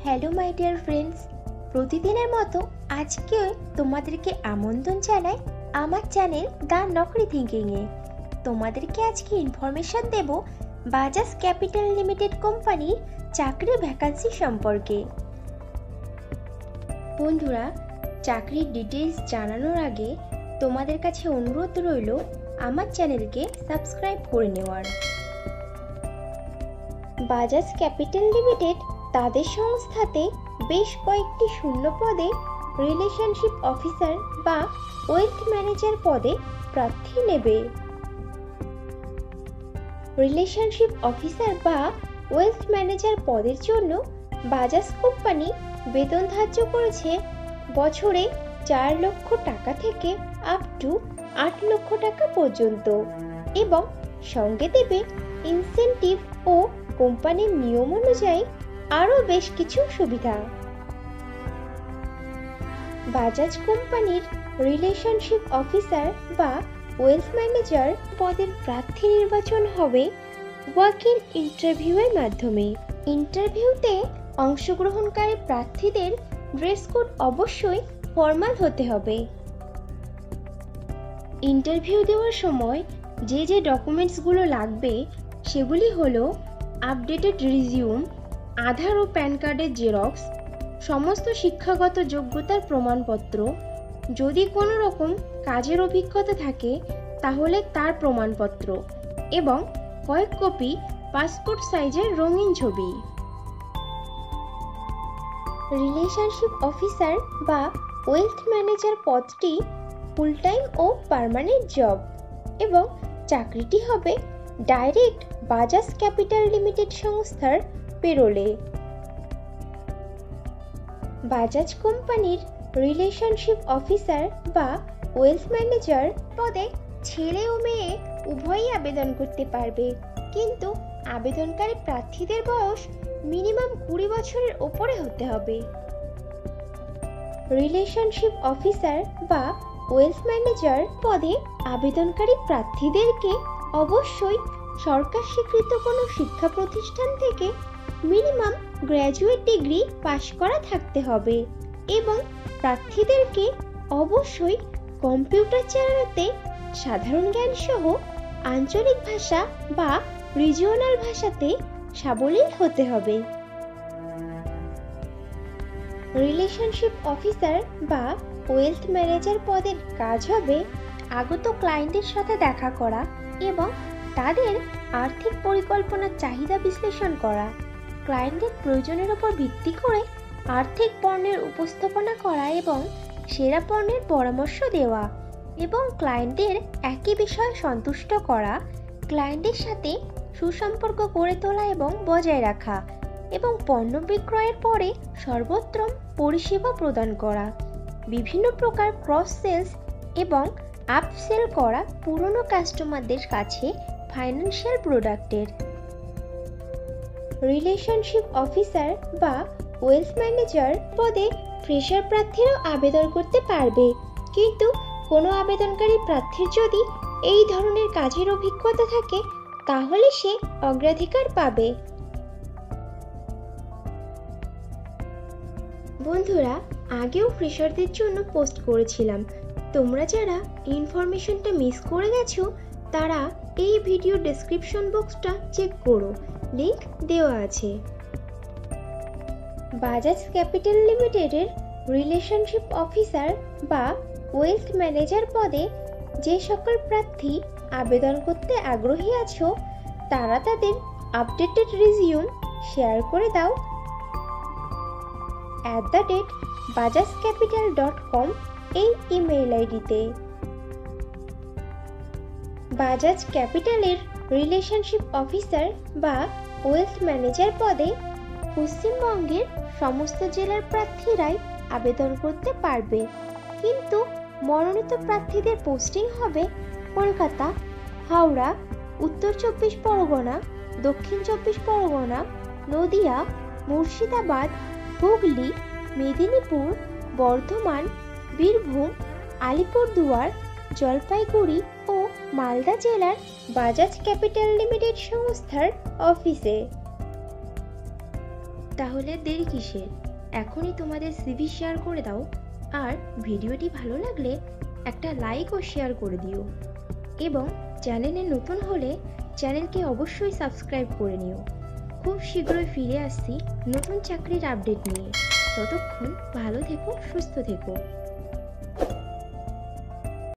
Hello my dear friends, প্রতিদিনের মতো আজকে তোমাদেরকে আমন্ত্রণ জানাই আমার চ্যানেল দ্য নকরি থিঙ্কিংয়ে। তোমাদেরকে আজকে ইনফরমেশন দেব বাজাজ ক্যাপিটাল লিমিটেড কোম্পানির চাকরি ভ্যাকান্সি সম্পর্কে। বন্ধুরা, চাকরির ডিটেলস জানানোর আগে তোমাদের কাছে অনুরোধ রইল আমার চ্যানেলকে সাবস্ক্রাইব করে নেওয়ার। বাজাজ ক্যাপিটাল লিমিটেড তাদের সংস্থাতে বেশ কয়েকটি শূন্য পদে রিলেশনশিপ অফিসার বা ওয়েলথ ম্যানেজার পদে প্রার্থী নেবে। রিলেশনশিপ অফিসার বা ওয়েলথ ম্যানেজার পদের জন্য বাজাজ কোম্পানি বেতন ধার্য করেছে বছরে 4 লক্ষ টাকা থেকে আপ টু 8 লক্ষ টাকা পর্যন্ত এবং সঙ্গে দেবে ইনসেনটিভ ও কোম্পানির নিয়ম অনুযায়ী আরও বেশ কিছু সুবিধা। বাজাজ কোম্পানির রিলেশনশিপ অফিসার বা ওয়েলথ ম্যানেজার পদের প্রার্থী নির্বাচন হবে ওয়াক ইন ইন্টারভিউয়ের মাধ্যমে। ইন্টারভিউতে অংশগ্রহণকারী প্রার্থীদের ড্রেস কোড অবশ্যই ফর্মাল হতে হবে। ইন্টারভিউ দেওয়ার সময় যে ডকুমেন্টসগুলো লাগবে সেগুলি হলো আপডেটেড রিজিউম, আধার ও প্যান কার্ডের জেরক্স, সমস্ত শিক্ষাগত যোগ্যতার প্রমাণপত্র, যদি কোনো রকম কাজের অভিজ্ঞতা থাকে তাহলে তার প্রমাণপত্র এবং কয়েক কপি পাসপোর্ট সাইজের রঙিন ছবি। রিলেশনশিপ অফিসার বা ওয়েলথ ম্যানেজার পদটি ফুল টাইম ও পার্মানেন্ট জব এবং চাকরিটি হবে ডাইরেক্ট বাজাজ ক্যাপিটাল লিমিটেড সংস্থার পেরোলে। বাজাজ কোম্পানির রিলেশনশিপ অফিসার বা ওয়েলথ ম্যানেজার পদে ছেলে ও মেয়ে উভয়ই আবেদন করতে পারবে, কিন্তু আবেদনকারী প্রার্থীদের বয়স মিনিমাম 20 বছরের ওপরে হতে হবে। রিলেশনশিপ অফিসার বা ওয়েলথ ম্যানেজার পদে আবেদনকারী প্রার্থীদেরকে অবশ্যই সরকার স্বীকৃত কোনো শিক্ষা প্রতিষ্ঠান থেকে মিনিমাম গ্র্যাজুয়েট ডিগ্রি পাশ করা থাকতে হবে এবং প্রার্থীদেরকে অবশ্যই কম্পিউটার চালাতে সাধারণ জ্ঞান সহ আঞ্চলিক ভাষা বা রিজিওনাল ভাষাতে সাবলীল হতে হবে। রিলেশনশিপ অফিসার বা ওয়েলথ ম্যানেজার পদের কাজ হবে আগত ক্লায়েন্টের সাথে দেখা করা এবং তাদের আর্থিক পরিকল্পনার চাহিদা বিশ্লেষণ করা, ক্লায়েন্টের প্রয়োজনের উপর ভিত্তি করে আর্থিক পণ্যের উপস্থাপনা করা এবং সেরা পণ্যের পরামর্শ দেওয়া এবং ক্লায়েন্টের একই বিষয়ে সন্তুষ্ট করা, ক্লায়েন্টের সাথে সুসম্পর্ক গড়ে তোলা এবং বজায় রাখা এবং পণ্য বিক্রয়ের পরে সর্বোত্তম পরিষেবা প্রদান করা, বিভিন্ন প্রকার ক্রস সেলস এবং আপসেল করা পুরনো কাস্টমারদের কাছে ফাইন্যান্সিয়াল প্রোডাক্টের। রিলেশনশিপ অফিসার বা ওয়েলথ ম্যানেজার পদে ফ্রেশার প্রার্থীরাও আবেদন করতে পারবে, কিন্তু কোনো আবেদনকারী প্রার্থীর যদি এই ধরনের কাজের অভিজ্ঞতা থাকে তাহলে সে অগ্রাধিকার পাবে। বন্ধুরা, আগেও ফ্রেশারদের জন্য পোস্ট করেছিলাম, তোমরা যারা ইনফরমেশনটা মিস করে গেছো তারা এই ভিডিও ডেসক্রিপশন বক্সটা চেক করো, লিংক দেওয়া আছে। বাজাজ ক্যাপিটাল লিমিটেডের রিলেশনশিপ অফিসার বা ওয়েলথ ম্যানেজার পদে যে সকল প্রার্থী আবেদন করতে আগ্রহী আছো তারা তাদের আপডেটেড রিজিউম শেয়ার করে দাও @bajajcapital.com এই ইমেইল আইডিতে। বাজাজ ক্যাপিটালের রিলেশনশিপ অফিসার বা ওয়েলথ ম্যানেজার পদে পশ্চিমবঙ্গের সমস্ত জেলার প্রার্থীরাই আবেদন করতে পারবে, কিন্তু মনোনীত প্রার্থীদের পোস্টিং হবে কলকাতা, হাওড়া, উত্তর 24 পরগনা, দক্ষিণ 24 পরগনা, নদিয়া, মুর্শিদাবাদ, হুগলি, মেদিনীপুর, বর্ধমান, বীরভূম, আলিপুরদুয়ার, জলপাইগুড়ি ও মালদা জেলার বাজাজ ক্যাপিটাল লিমিটেড সংস্থার অফিসে। তাহলে দেরি কিসের? এখনই তোমাদের সিভি শেয়ার করে দাও। আর ভিডিওটি ভালো লাগলে একটা লাইক ও শেয়ার করে দিও। এবং চ্যানেলে নতুন হলে চ্যানেলকে অবশ্যই সাবস্ক্রাইব করে নিও। খুব শীঘ্রই ফিরে আসছি নতুন চাকরির আপডেট নিয়ে। ততক্ষণ ভালো থেকো, সুস্থ থেকো।